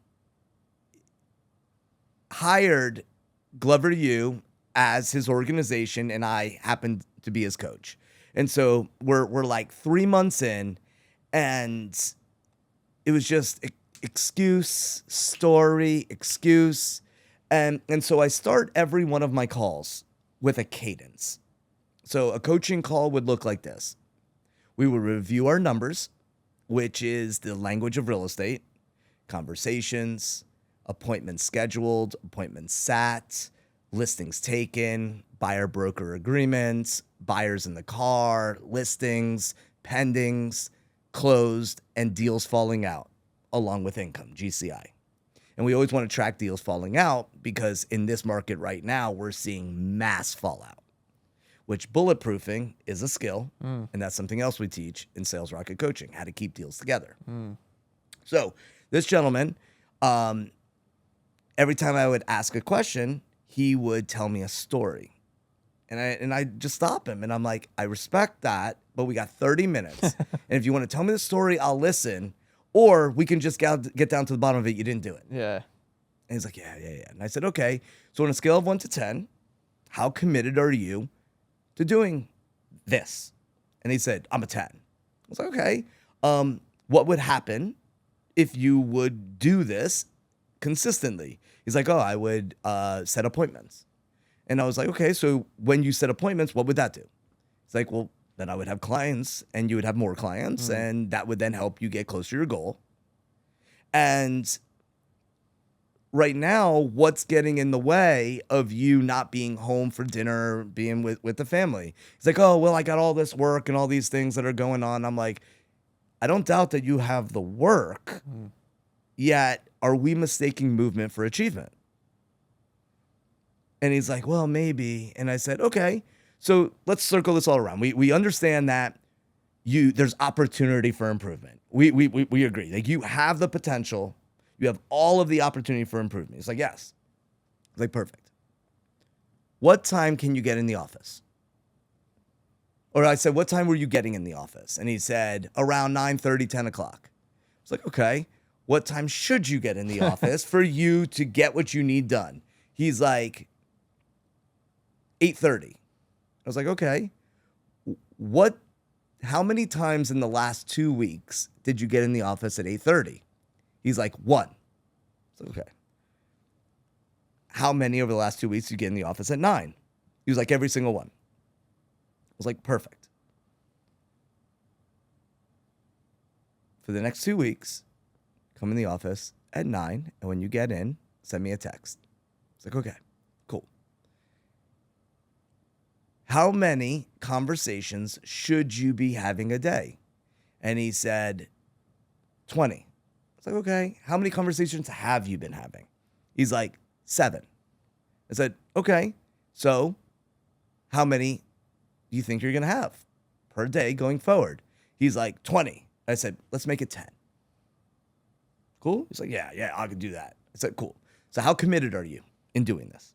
hired Glover U as his organization, and I happened to be his coach. And so we're like 3 months in, and it was just excuse, story, excuse. And so I start every one of my calls with a cadence. So a coaching call would look like this. We would review our numbers, which is the language of real estate, conversations, appointments scheduled, appointments sat, listings taken, buyer-broker agreements, buyers in the car, listings, pendings, closed, and deals falling out, along with income, GCI. And we always want to track deals falling out because in this market right now, we're seeing mass fallout, which bulletproofing is a skill, and that's something else we teach in Sales Rocket Coaching, how to keep deals together. So this gentleman, every time I would ask a question, he would tell me a story. And I just stop him, and I'm like, I respect that, but we got 30 minutes. And if you want to tell me the story, I'll listen. Or we can just get down to the bottom of it. You didn't do it. Yeah. And he's like, yeah. And I said, okay. So on a scale of 1 to 10, how committed are you to doing this? And he said, I'm a 10. I was like, okay. What would happen if you would do this consistently? He's like, oh, I would set appointments. And I was like, okay, so when you set appointments, what would that do? He's like, well, then I would have clients and you would have more clients and that would then help you get closer to your goal. And right now, what's getting in the way of you not being home for dinner, being with the family? He's like, oh, well, I got all this work and all these things that are going on. I'm like, I don't doubt that you have the work, yet are we mistaking movement for achievement? And he's like, well, maybe. And I said, okay. So let's circle this all around. We understand that there's opportunity for improvement. We agree. Like you have the potential. You have all of the opportunity for improvement. He's like, yes. I was like, perfect. What time can you get in the office? Or I said, what time were you getting in the office? And he said, around 9:30, 10 o'clock. I was like, okay. What time should you get in the office for you to get what you need done? He's like, 8:30. I was like, okay, how many times in the last 2 weeks did you get in the office at 8:30? He's like, 1. I was like, okay. How many over the last 2 weeks did you get in the office at 9? He was like, every single one. I was like, perfect. for the next 2 weeks, come in the office at 9, and when you get in, send me a text. It's like, okay, cool. How many conversations should you be having a day? And he said, 20. It's like, okay, how many conversations have you been having? He's like, 7. I said, okay, so how many do you think you're going to have per day going forward? He's like, 20. I said, let's make it 10. Cool? He's like, yeah, I can do that. I said, cool. So how committed are you in doing this?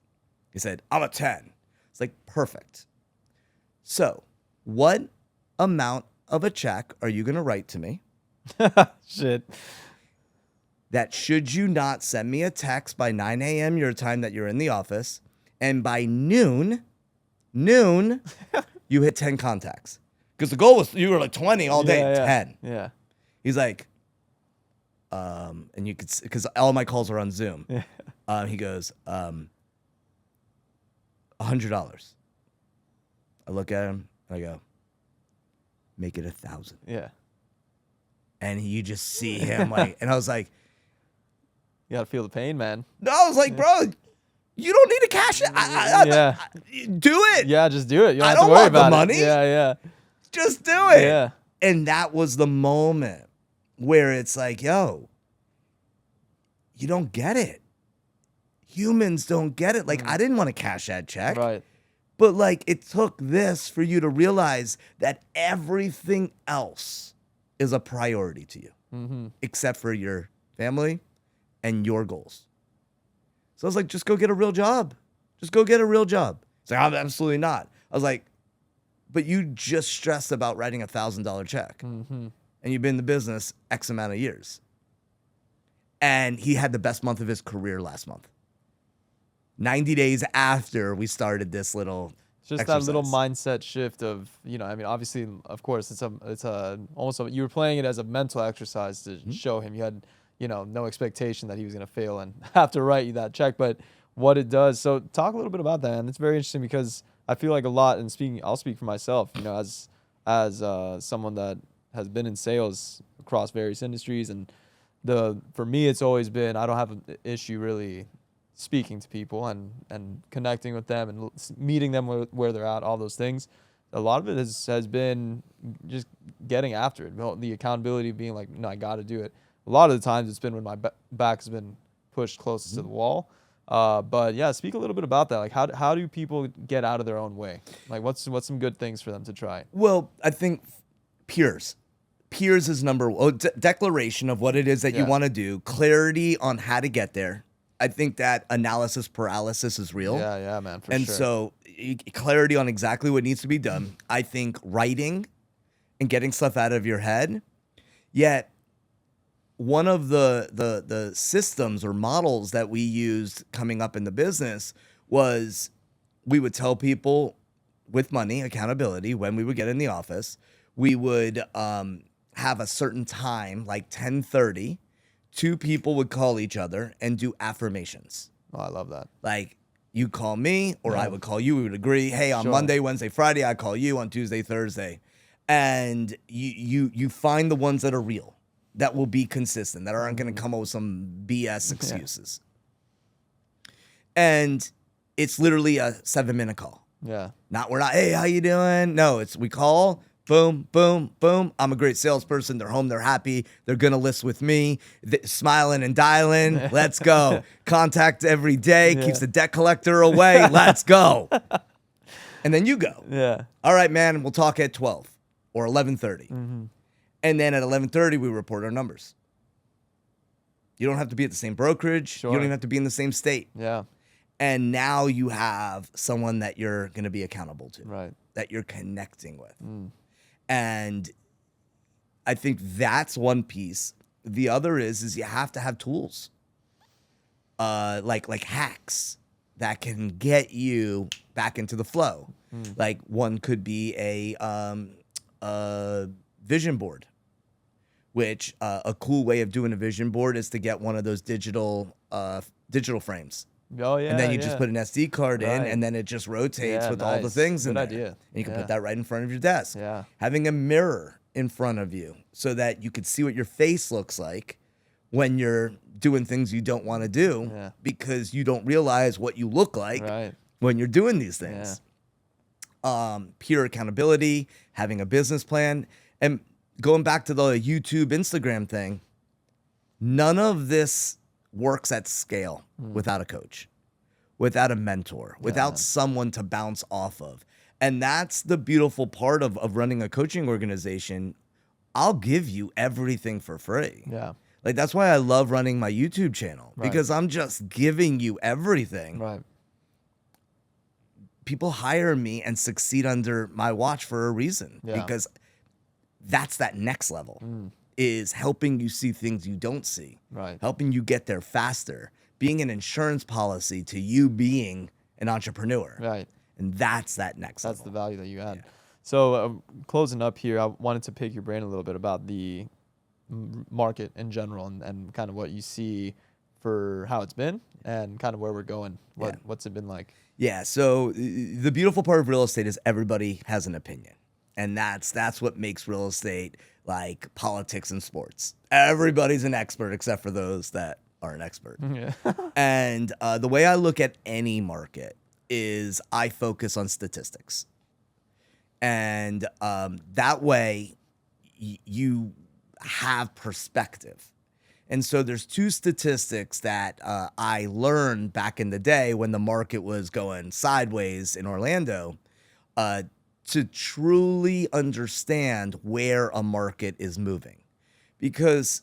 He said, I'm a 10. It's like, perfect. So what amount of a check are you going to write to me? Shit. That should you not send me a text by 9 a.m. your time that you're in the office, and by noon, you hit 10 contacts. Because the goal was, you were like 20 all day, 10. Yeah. He's like, and you could, because all my calls are on Zoom. He goes, $100. I look at him and I go, make it 1,000. Yeah. And you just see him like, and I was like, You gotta feel the pain, man. no, I was like, bro, you don't need to cash it. Do it. Yeah, just do it. You don't I have don't to worry want the about money. it. Yeah. Just do it. Yeah. And that was the moment where it's like, yo, you don't get it. Humans don't get it. Like, I didn't want to cash that check. Right. But like, it took this for you to realize that everything else is a priority to you, except for your family and your goals. So I was like, just go get a real job. Just go get a real job. It's like, I'm absolutely not. I was like, but you just stressed about writing $1,000 check. And you've been in the business X amount of years. And he had the best month of his career last month. 90 days after we started this little It's just exercise. that little mindset shift of, I mean, obviously, of course, it's almost you were playing it as a mental exercise to show him you had, no expectation that he was going to fail and have to write you that check. But what it does, so talk a little bit about that. And it's very interesting because I feel like a lot, and I'll speak for myself, as someone that has been in sales across various industries. And for me, it's always been, I don't have an issue really speaking to people and connecting with them and meeting them where they're at, all those things. A lot of it has been just getting after it. The accountability being like, no, I got to do it. A lot of the times it's been when my back has been pushed closest to the wall. But yeah, speak a little bit about that. Like, how do people get out of their own way? Like, what's some good things for them to try? Well, I think peers is number one. Declaration of what it is that you want to do, clarity on how to get there. I think that analysis paralysis is real. Yeah, man, for and sure. so clarity on exactly what needs to be done. I think writing and getting stuff out of your head. Yet one of the systems or models that we used coming up in the business was we would tell people with money, accountability, when we would get in the office, we would have a certain time, like 10:30. 2 people would call each other and do affirmations. Oh, I love that. Like, you call me or I would call you. We would agree, hey, on Monday, Wednesday, Friday, I call you. On Tuesday, Thursday. And you find the ones that are real, that will be consistent, that aren't going to come up with some BS excuses. And it's literally a 7-minute call. Yeah. We're not, hey, how you doing? No, we call. Boom, boom, boom. I'm a great salesperson. They're home. They're happy. They're going to list with me. Smiling and dialing. Let's go. Contact every day. Keeps the debt collector away. Let's go. And then you go. Yeah. All right, man. We'll talk at 12 or 11:30. And then at 11:30, we report our numbers. You don't have to be at the same brokerage. You don't even have to be in the same state. Yeah. And now you have someone that you're going to be accountable to. Right. That you're connecting with. And I think that's one piece. The other is you have to have tools, like hacks that can get you back into the flow. Like, one could be a vision board, which a cool way of doing a vision board is to get one of those digital frames. Oh, yeah. And then you just put an SD card in, Right. and then it just rotates with all the things in Good there. idea. And you can put that right in front of your desk. Yeah. Having a mirror in front of you so that you could see what your face looks like when you're doing things you don't want to do because you don't realize what you look like when you're doing these things. Peer accountability, having a business plan, and going back to the YouTube, Instagram thing, none of this works at scale without a coach, without a mentor, without someone to bounce off of. And that's the beautiful part of running a coaching organization. I'll give you everything for free. Yeah. Like, that's why I love running my YouTube channel, because I'm just giving you everything. Right. People hire me and succeed under my watch for a reason, because that's that next level, is helping you see things you don't see, helping you get there faster, being an insurance policy to you being an entrepreneur. Right. And that's that next level. That's the value that you add. Yeah. So closing up here, I wanted to pick your brain a little bit about the market in general and kind of what you see for how it's been and kind of where we're going. What's it been like? Yeah. So the beautiful part of real estate is everybody has an opinion. And that's what makes real estate like politics and sports. Everybody's an expert except for those that are an expert. Yeah. And the way I look at any market is I focus on statistics. And that way you have perspective. And so there's two statistics that I learned back in the day when the market was going sideways in Orlando, to truly understand where a market is moving. Because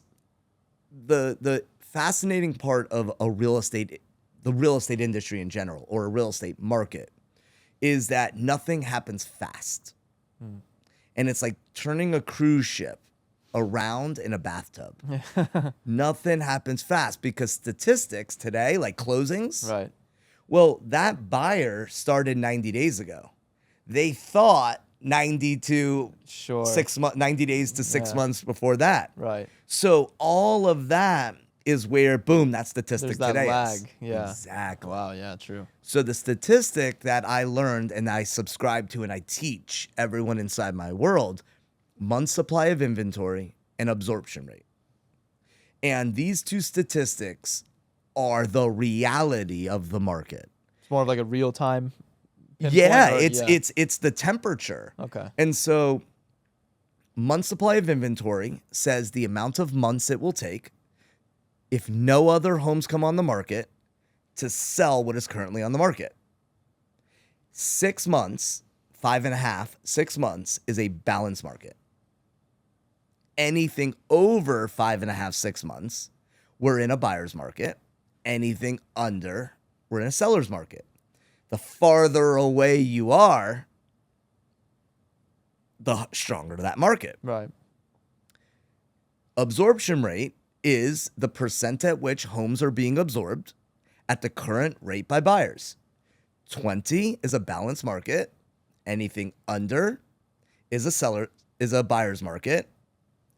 the fascinating part of the real estate industry in general, or a real estate market, is that nothing happens fast. And it's like turning a cruise ship around in a bathtub. Nothing happens fast because statistics today, like closings, well, that buyer started 90 days ago. They thought 90 to 90 days to 6 months before that. Right. So all of that is where, boom, that statistic There's that today lag. is. Yeah. Exactly. Wow. Yeah. True. So the statistic that I learned and I subscribe to and I teach everyone inside my world, month supply of inventory and absorption rate. And these two statistics are the reality of the market. It's more of like a real time. Yeah, it's the temperature. Okay. And so month supply of inventory says the amount of months it will take if no other homes come on the market to sell what is currently on the market. 6 months, 5.5, 6 months is a balanced market. Anything over 5.5, 6 months, we're in a buyer's market. Anything under, we're in a seller's market. The farther away you are, the stronger that market. Right. Absorption rate is the percent at which homes are being absorbed at the current rate by buyers. 20 is a balanced market. Anything under is a buyer's market.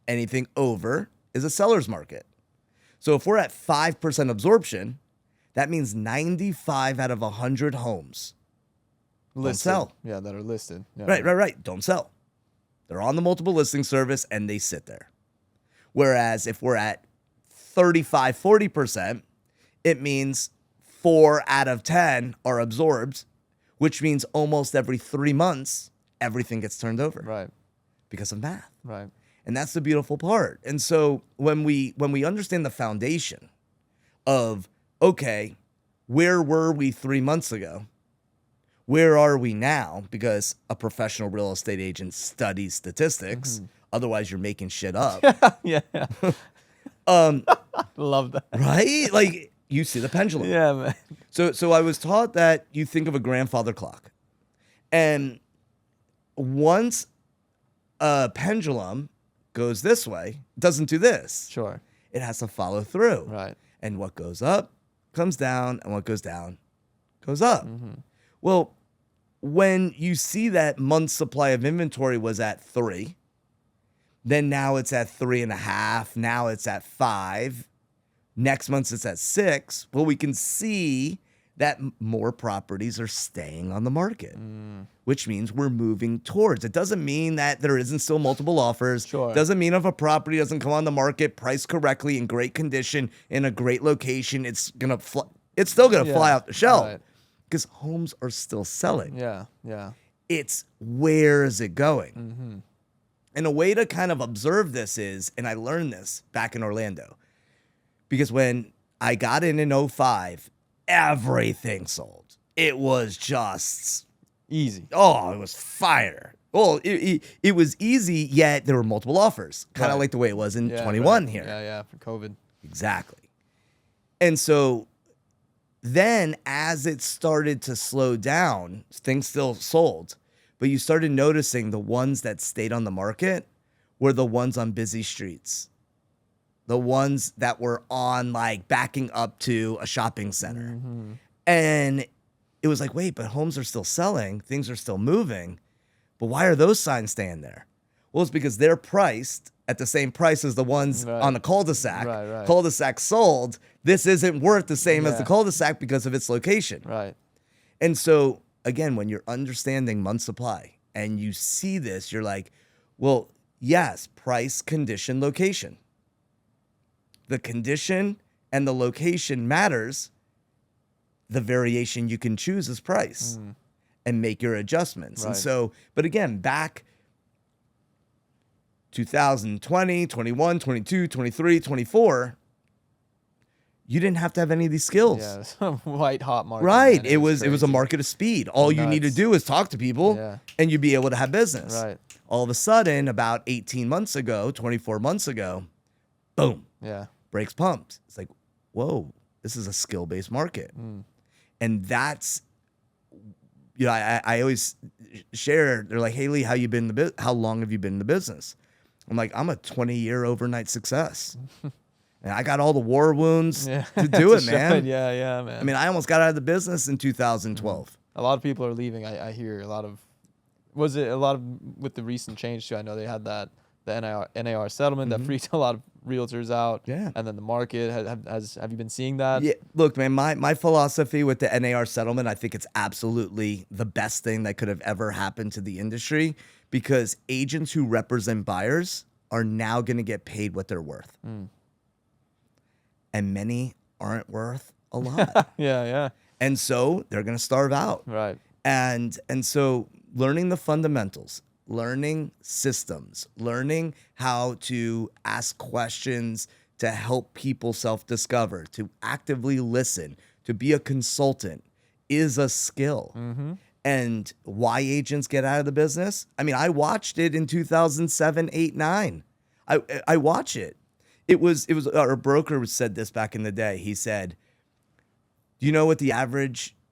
Anything over is a seller's market. So if we're at 5% absorption, that means 95 out of 100 homes don't sell. Yeah, that are listed. Yeah, Right. Don't sell. They're on the multiple listing service and they sit there. Whereas if we're at 35, 40%, it means 4 out of 10 are absorbed, which means almost every 3 months, everything gets turned over. Right. Because of math. Right. And that's the beautiful part. And so when we understand the foundation of, okay, where were we 3 months ago? Where are we now? Because a professional real estate agent studies statistics. Otherwise, you're making shit up. Yeah. Love that. Right? Like, you see the pendulum. Yeah, man. So I was taught that you think of a grandfather clock. And once a pendulum goes this way, it doesn't do this. Sure. It has to follow through. Right. And what goes up comes down, and what goes down goes up. Well, when you see that month's supply of inventory was at 3, then now it's at 3.5, now it's at 5, next month it's at 6. Well, we can see that more properties are staying on the market, which means we're moving towards. It doesn't mean that there isn't still multiple offers. Sure. Doesn't mean if a property doesn't come on the market priced correctly in great condition in a great location, it's still gonna fly off the shelf because homes are still selling. Yeah, yeah. It's where is it going? And a way to kind of observe this is, and I learned this back in Orlando, because when I got in 05, everything sold. It was just easy. Oh, it was fire. Well, it was easy, yet there were multiple offers, kind of like the way it was in 21 here. Yeah, for COVID. Exactly. And so then as it started to slow down, things still sold, but you started noticing the ones that stayed on the market were the ones on busy streets. The ones that were on like backing up to a shopping center. And it was like, wait, but homes are still selling. Things are still moving. But why are those signs staying there? Well, it's because they're priced at the same price as the ones on the cul-de-sac. Right. Cul-de-sac sold. This isn't worth the same as the cul-de-sac because of its location. Right. And so, again, when you're understanding month supply and you see this, you're like, well, yes, price, condition, location. The condition and the location matters. The variation you can choose is price and make your adjustments. And so, but again, back 2020, 21, 22, 23, 24, you didn't have to have any of these skills. Yeah, it's a white hot market. Right. Man. It was a market of speed. All you need to do is talk to people and you'd be able to have business. Right. All of a sudden, about 18 months ago, 24 months ago, boom. Yeah. Brakes pumped. It's like, whoa, this is a skill-based market. And that's, you know, I always share, they're like, hey, Lee, how long have you been in the business? I'm like, I'm a 20-year overnight success. And I got all the war wounds to do it, man. Yeah, man. I mean, I almost got out of the business in 2012. A lot of people are leaving. I hear a lot of, with the recent change too, I know they had the NAR settlement that freaked a lot of realtors out. Yeah. And then the market, have you been seeing that? Yeah, look, man, my philosophy with the NAR settlement, I think it's absolutely the best thing that could have ever happened to the industry because agents who represent buyers are now going to get paid what they're worth. And many aren't worth a lot. Yeah. And so they're going to starve out. Right. And so learning the fundamentals, learning systems, learning how to ask questions to help people self-discover, to actively listen, to be a consultant is a skill. And why agents get out of the business? I mean, I watched it in 2007, 8, 9. I watch it. It was our broker said this back in the day. He said, do you know what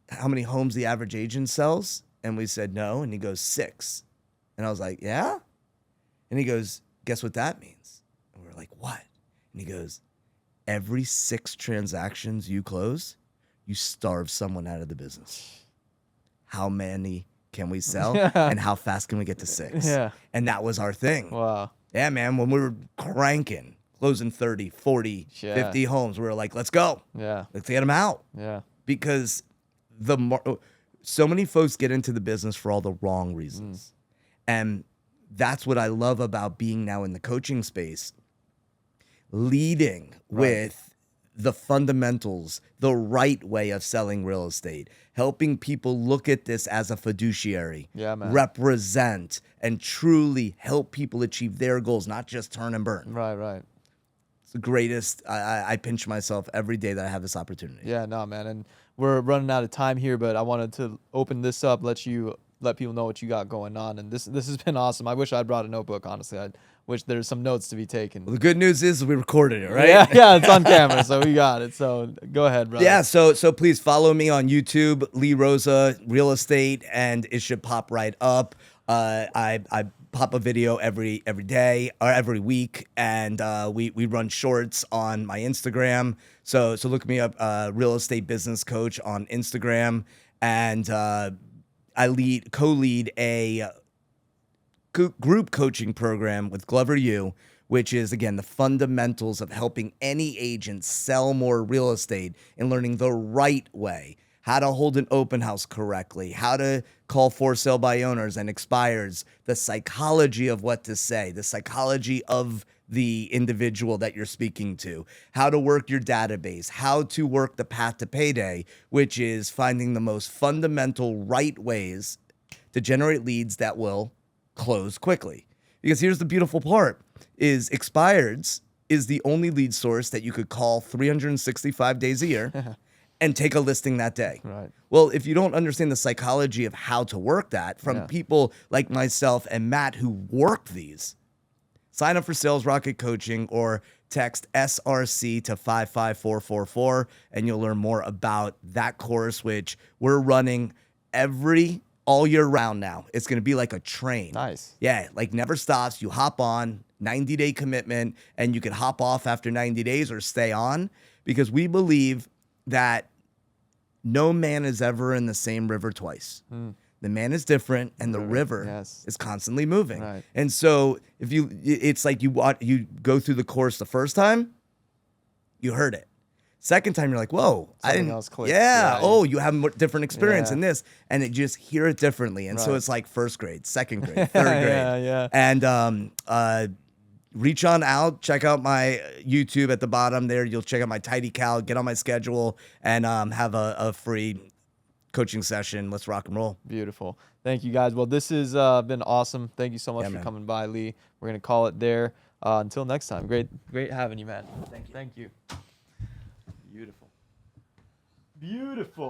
how many homes the average agent sells? And we said, no. And he goes, 6. And I was like, yeah? And he goes, guess what that means? And we're like, what? And he goes, every 6 transactions you close, you starve someone out of the business. How many can we sell? And how fast can we get to 6? Yeah. And that was our thing. Wow. Yeah, man. When we were cranking, closing 30, 40, 50 homes, we were like, let's go. Yeah. Let's get them out. Yeah. Because so many folks get into the business for all the wrong reasons. And that's what I love about being now in the coaching space, leading with the fundamentals, the right way of selling real estate, helping people look at this as a fiduciary, represent, and truly help people achieve their goals, not just turn and burn. Right. It's the greatest. I pinch myself every day that I have this opportunity. Yeah, no, man. And we're running out of time here, but I wanted to open this up, let people know what you got going on. And this has been awesome. I wish I brought a notebook, honestly. I wish there's some notes to be taken. Well, the good news is we recorded it, right? Yeah, it's on camera, so we got it. So go ahead, brother. Yeah, so please follow me on YouTube, Lee Rosa Real Estate, and it should pop right up. I pop a video every day or every week, and we run shorts on my Instagram. So look me up, Real Estate Business Coach on Instagram, and I co-lead a group coaching program with Glover U, which is, again, the fundamentals of helping any agent sell more real estate and learning the right way, how to hold an open house correctly, how to call for sale by owners and expires, the psychology of what to say, the psychology of the individual that you're speaking to, how to work your database, how to work the path to payday, which is finding the most fundamental right ways to generate leads that will close quickly. Because here's the beautiful part is expireds is the only lead source that you could call 365 days a year and take a listing that day. Right. Well, if you don't understand the psychology of how to work that from people like myself and Matt who work these, sign up for Sales Rocket Coaching or text SRC to 55444 and you'll learn more about that course, which we're running all year round now. It's going to be like a train. Nice. Yeah, like never stops. You hop on, 90-day commitment, and you can hop off after 90 days or stay on because we believe that no man is ever in the same river twice. The man is different and the river is constantly moving. Right. And so it's like you go through the course the first time, you heard it. Second time, you're like, whoa, I didn't. Else clicked. Yeah. Oh, you have a different experience in this. And you just hear it differently. And so Right. it's like first grade, second grade, third grade. And reach on out, check out my YouTube at the bottom there. You'll check out my Tidy Cal, get on my schedule, and have a free coaching session. Let's rock and roll. Beautiful. Thank you, guys. Well, this has been awesome. Thank you so much for coming by, Lee. We're going to call it there. Until next time. Great having you, man. Thank you. Beautiful. Beautiful.